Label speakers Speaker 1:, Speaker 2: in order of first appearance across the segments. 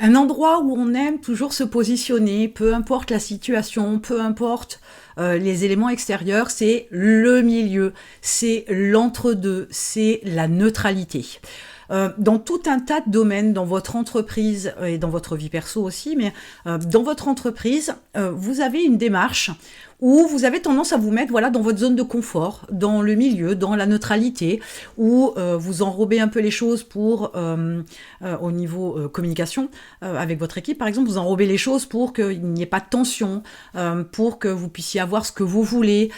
Speaker 1: Un endroit où on aime toujours se positionner, peu importe la situation, peu importe les éléments extérieurs, c'est le milieu, c'est l'entre-deux, c'est la neutralité. Dans tout un tas de domaines, dans votre entreprise et dans votre vie perso aussi, mais dans votre entreprise, vous avez une démarche où vous avez tendance à vous mettre voilà, dans votre zone de confort, dans le milieu, dans la neutralité, où vous enrobez un peu les choses pour, au niveau communication, avec votre équipe par exemple, vous enrobez les choses pour qu'il n'y ait pas de tension, pour que vous puissiez avoir ce que vous voulez.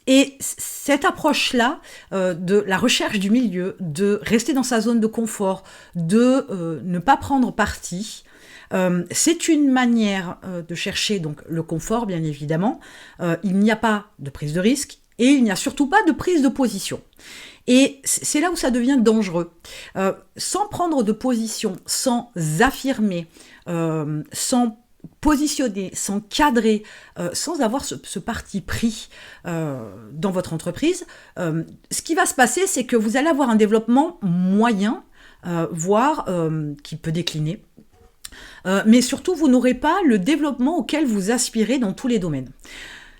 Speaker 1: Et cette approche-là, de la recherche du milieu, de rester dans sa zone de confort, de ne pas prendre parti, c'est une manière de chercher donc le confort, bien évidemment. Il n'y a pas de prise de risque et il n'y a surtout pas de prise de position. Et c'est là où ça devient dangereux. Sans prendre de position, sans affirmer, sans positionner, sans cadrer, sans avoir ce parti pris dans votre entreprise, ce qui va se passer, c'est que vous allez avoir un développement moyen, voire qui peut décliner. Mais surtout, vous n'aurez pas le développement auquel vous aspirez dans tous les domaines.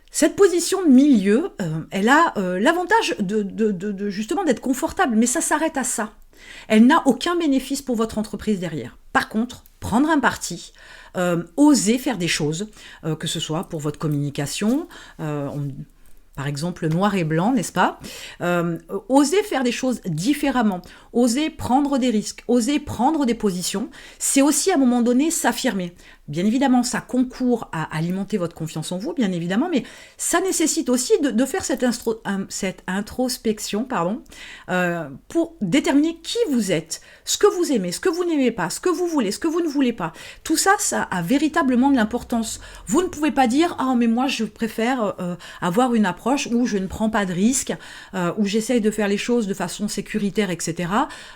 Speaker 1: Cette position de milieu, elle a l'avantage de justement d'être confortable, mais ça s'arrête à ça. Elle n'a aucun bénéfice pour votre entreprise derrière. Par contre, prendre un parti, oser faire des choses, que ce soit pour votre communication, par exemple noir et blanc, n'est-ce pas? Oser faire des choses différemment, oser prendre des risques, oser prendre des positions, c'est aussi à un moment donné s'affirmer. Bien évidemment, ça concourt à alimenter votre confiance en vous, bien évidemment, mais ça nécessite aussi de faire cette introspection pour déterminer qui vous êtes, ce que vous aimez, ce que vous n'aimez pas, ce que vous voulez, ce que vous ne voulez pas. Tout ça, ça a véritablement de l'importance. Vous ne pouvez pas dire « Ah, mais moi, je préfère avoir une approche où je ne prends pas de risques, où j'essaye de faire les choses de façon sécuritaire, etc.,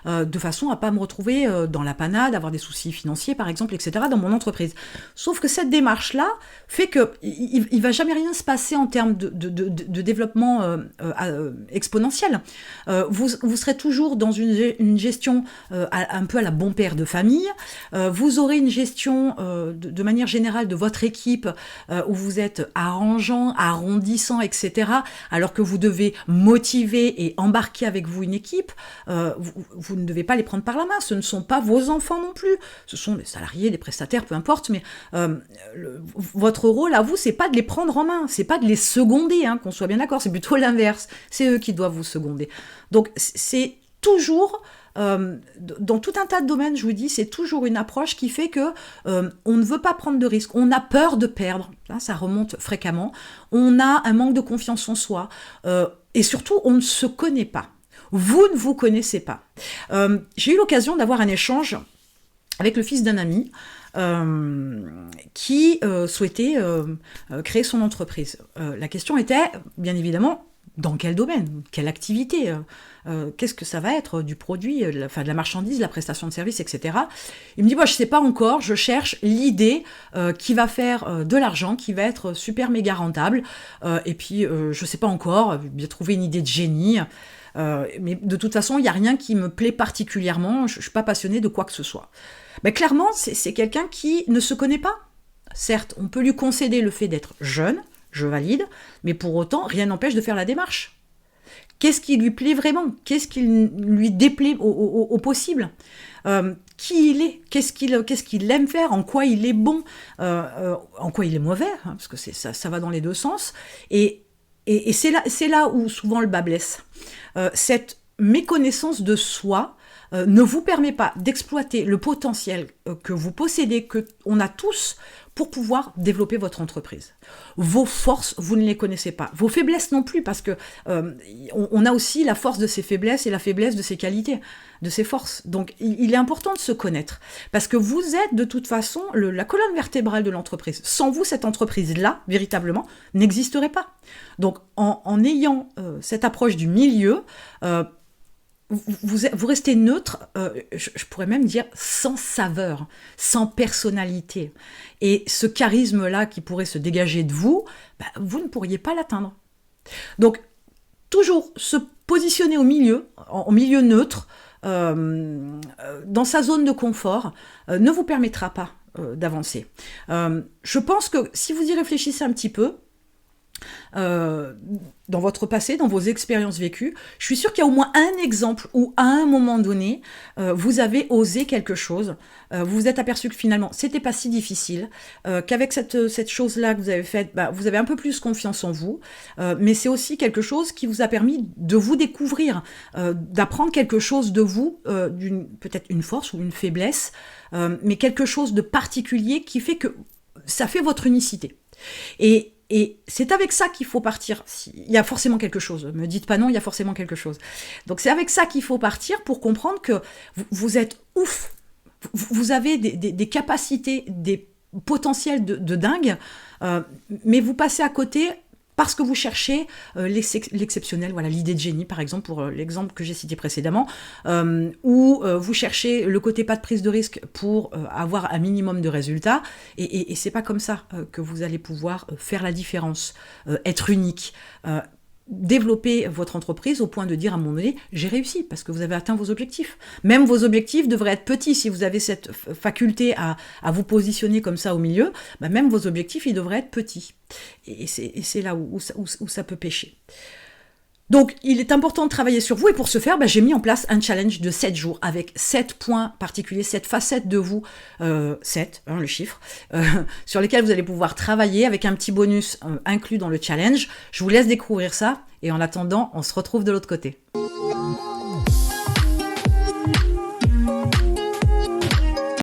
Speaker 1: de façon à pas me retrouver dans la panade, avoir des soucis financiers, par exemple, etc., dans mon entreprise. » Sauf que cette démarche-là fait que il va jamais rien se passer en termes de développement exponentiel. Vous serez toujours dans une gestion un peu à la bon père de famille. Vous aurez une gestion de manière générale de votre équipe où vous êtes arrangeant, arrondissant, etc. Alors que vous devez motiver et embarquer avec vous une équipe. Vous ne devez pas les prendre par la main. Ce ne sont pas vos enfants non plus. Ce sont des salariés, des prestataires, peu importe. Mais votre rôle à vous, c'est pas de les prendre en main, c'est pas de les seconder, hein, qu'on soit bien d'accord, c'est plutôt l'inverse, c'est eux qui doivent vous seconder. Donc c'est toujours, dans tout un tas de domaines, je vous dis, c'est toujours une approche qui fait que on ne veut pas prendre de risques, on a peur de perdre, hein, ça remonte fréquemment, on a un manque de confiance en soi, et surtout on ne se connaît pas. Vous ne vous connaissez pas. J'ai eu l'occasion d'avoir un échange avec le fils d'un ami qui souhaitait créer son entreprise. La question était, bien évidemment, dans quel domaine, quelle activité, qu'est-ce que ça va être, du produit, de la marchandise, la prestation de service, etc. Il me dit, je ne sais pas encore, je cherche l'idée qui va faire de l'argent, qui va être super méga rentable, et puis je ne sais pas encore, bien trouver une idée de génie. Mais de toute façon, il n'y a rien qui me plaît particulièrement, je ne suis pas passionnée de quoi que ce soit. Mais clairement, c'est quelqu'un qui ne se connaît pas. Certes, on peut lui concéder le fait d'être jeune, je valide, mais pour autant, rien n'empêche de faire la démarche. Qu'est-ce qui lui plaît vraiment? Qu'est-ce qui lui déplaît au possible? Qui il est? Qu'est-ce qu'il aime faire? En quoi il est bon? En quoi il est mauvais? Hein, parce que ça va dans les deux sens. Et c'est là où souvent le bât blesse. Cette méconnaissance de soi ne vous permet pas d'exploiter le potentiel que vous possédez, qu'on a tous, pour pouvoir développer votre entreprise. Vos forces, vous ne les connaissez pas. Vos faiblesses non plus, parce que on a aussi la force de ses faiblesses et la faiblesse de ses qualités, de ses forces. Donc il est important de se connaître, parce que vous êtes de toute façon la colonne vertébrale de l'entreprise. Sans vous, cette entreprise-là, véritablement, n'existerait pas. Donc en ayant cette approche du milieu, vous restez neutre, je pourrais même dire sans saveur, sans personnalité. Et ce charisme-là qui pourrait se dégager de vous, vous ne pourriez pas l'atteindre. Donc, toujours se positionner au milieu, en milieu neutre, dans sa zone de confort, ne vous permettra pas d'avancer. Je pense que si vous y réfléchissez un petit peu, dans votre passé, dans vos expériences vécues, je suis sûre qu'il y a au moins un exemple où à un moment donné, vous avez osé quelque chose, vous vous êtes aperçu que finalement c'était pas si difficile, qu'avec cette chose-là que vous avez faite, vous avez un peu plus confiance en vous, mais c'est aussi quelque chose qui vous a permis de vous découvrir, d'apprendre quelque chose de vous, peut-être une force ou une faiblesse, mais quelque chose de particulier qui fait que ça fait votre unicité. Et c'est avec ça qu'il faut partir. Il y a forcément quelque chose. Me dites pas non, il y a forcément quelque chose. Donc c'est avec ça qu'il faut partir pour comprendre que vous êtes ouf. Vous avez des capacités, des potentiels de dingue, mais vous passez à côté parce que vous cherchez l'exceptionnel, voilà, l'idée de génie, par exemple, pour l'exemple que j'ai cité précédemment, ou vous cherchez le côté pas de prise de risque pour avoir un minimum de résultats, et c'est pas comme ça que vous allez pouvoir faire la différence, être unique, développer votre entreprise au point de dire à un moment donné, j'ai réussi, parce que vous avez atteint vos objectifs. Même vos objectifs devraient être petits. Si vous avez cette faculté à vous positionner comme ça au milieu, même vos objectifs, ils devraient être petits. Et c'est là où ça peut pêcher. Donc, il est important de travailler sur vous, et pour ce faire, j'ai mis en place un challenge de 7 jours avec 7 points particuliers, 7 facettes de vous, 7, le chiffre, sur lesquels vous allez pouvoir travailler avec un petit bonus inclus dans le challenge. Je vous laisse découvrir ça, et en attendant, on se retrouve de l'autre côté.